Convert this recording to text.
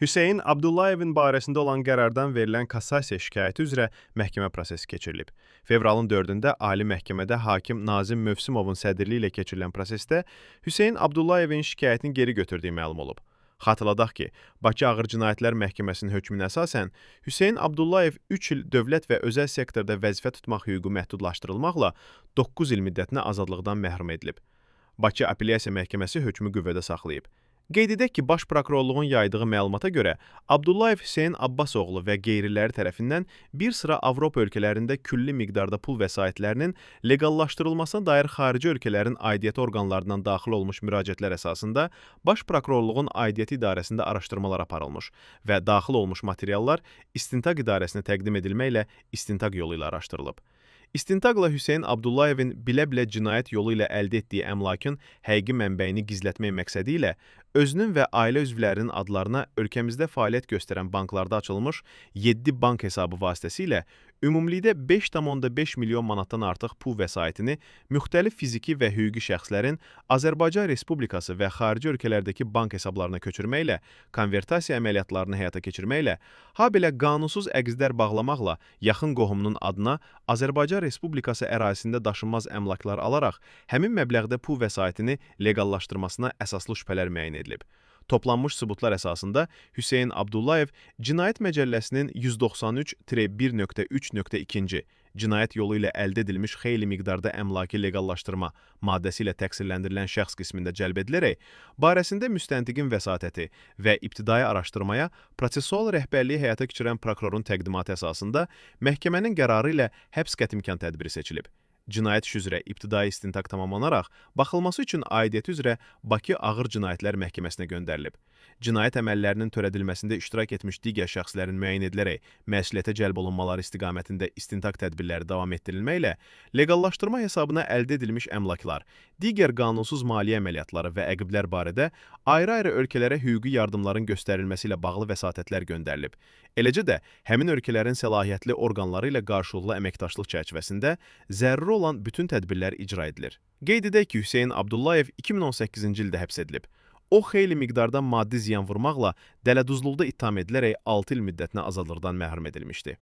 Hüseyn Abdullayevin barəsində olan qərardan verilən kassasiya şikayəti üzrə məhkəmə prosesi keçirilib. Fevralın 4-də Ali Məhkəmədə hakim Nazim Mövsümovun sədrliyi ilə keçirilən prosesdə Hüseyn Abdullayevin şikayətini geri götürdüyü məlum olub. Xatırladaq ki, Bakı Ağır Cinayətlər Məhkəməsinin hökmünə əsasən Hüseyn Abdullayev 3 il dövlət və özəl sektorda vəzifə tutmaq hüququ məhdudlaşdırılmaqla 9 il müddətinə azadlıqdan məhrum edilib. Bakı Apellyasiya Məhkəməsi hökmü qüvvədə saxlayıb. Qeyd edək ki, Baş Prokurorluğun yaydığı məlumata görə Abdullayev Hüseyn Abbasoğlu və qeyriləri tərəfindən bir sıra Avropa ölkələrində külli miqdarda pul vəsaitlərinin leqallaşdırılmasına dair xarici ölkələrin aidiyyəti orqanlarından daxil olmuş müraciətlər əsasında Baş Prokurorluğun aidiyyəti idarəsində araşdırmalar aparılmış və daxil olmuş materiallar İstintaq İdarəsinə təqdim edilməklə istintaq yolu ilə araşdırılıb. İstintaqla Hüseyn Abdullayevin bilə-bilə cinayət yolu ilə əldə etdiyi əmlakın həqiqi mənbəyini gizlətmək məqsədi ilə özünün və ailə üzvlərinin adlarına ölkəmizdə fəaliyyət göstərən banklarda açılmış 7 bank hesabı vasitəsilə ümumilikdə 5,5 milyon manatdan artıq pul vəsaitini müxtəlif fiziki və hüquqi şəxslərin Azərbaycan Respublikası və xarici ölkələrdəki bank hesablarına köçürməklə, konvertasiya əməliyyatlarını həyata keçirməklə, habelə qanunsuz əqzlər bağlamaqla yaxın qohumunun adına Azərbaycan Respublikası ərazisində daşınmaz əmlaklar alaraq həmin məbləğdə pul vəsaitini leqallaşdırmasına əsaslı şübhələr müəyyən edilib. Toplanmış sübutlar əsasında Hüseyn Abdullayev Cinayət Məcəlləsinin 193-1.3.2 cinayət yolu ilə əldə edilmiş xeyli miqdarda əmlakı leqallaşdırma maddəsi ilə təqsirləndirilən şəxs qismində cəlb edilərək, barəsində müstəntiqin vəsatəti və ibtidai araşdırmaya prosessual rəhbərliyi həyata keçirən prokurorun təqdimatı əsasında məhkəmənin qərarı ilə həbs qətimkan tədbiri seçilib. Cinayət işi üzrə ibtidai istintaq tamamlanaraq, baxılması üçün aidiyyəti üzrə Bakı Ağır Cinayətlər Məhkəməsinə göndərilib. Cinayət əməllərinin törədilməsində iştirak etmiş digər şəxslərin müəyyən edilərək məsuliyyətə cəlb olunmaları istiqamətində istintaq tədbirləri davam etdirilməklə, leqallaşdırma hesabına əldə edilmiş əmlaklar, digər qanunsuz maliyyə əməliyyatları və əqiblər barədə ayrı-ayrı ölkələrə hüquqi yardımların göstərilməsi ilə bağlı vəsatətlər göndərilib. Eləcə də həmin ölkələrin səlahiyyətli orqanları ilə qarşılıqlı əməkdaşlıq çərçivəsində zəruri olan bütün tədbirlər icra edilir. Qeyd edək ki, Hüseyn Abdullayev 2018-ci ildə həbs edilib. O, xeyli miqdarda maddi ziyan vurmaqla dələduzluqda ittiham edilərək 6 il müddətinə azadlıqdan məhrum edilmişdi.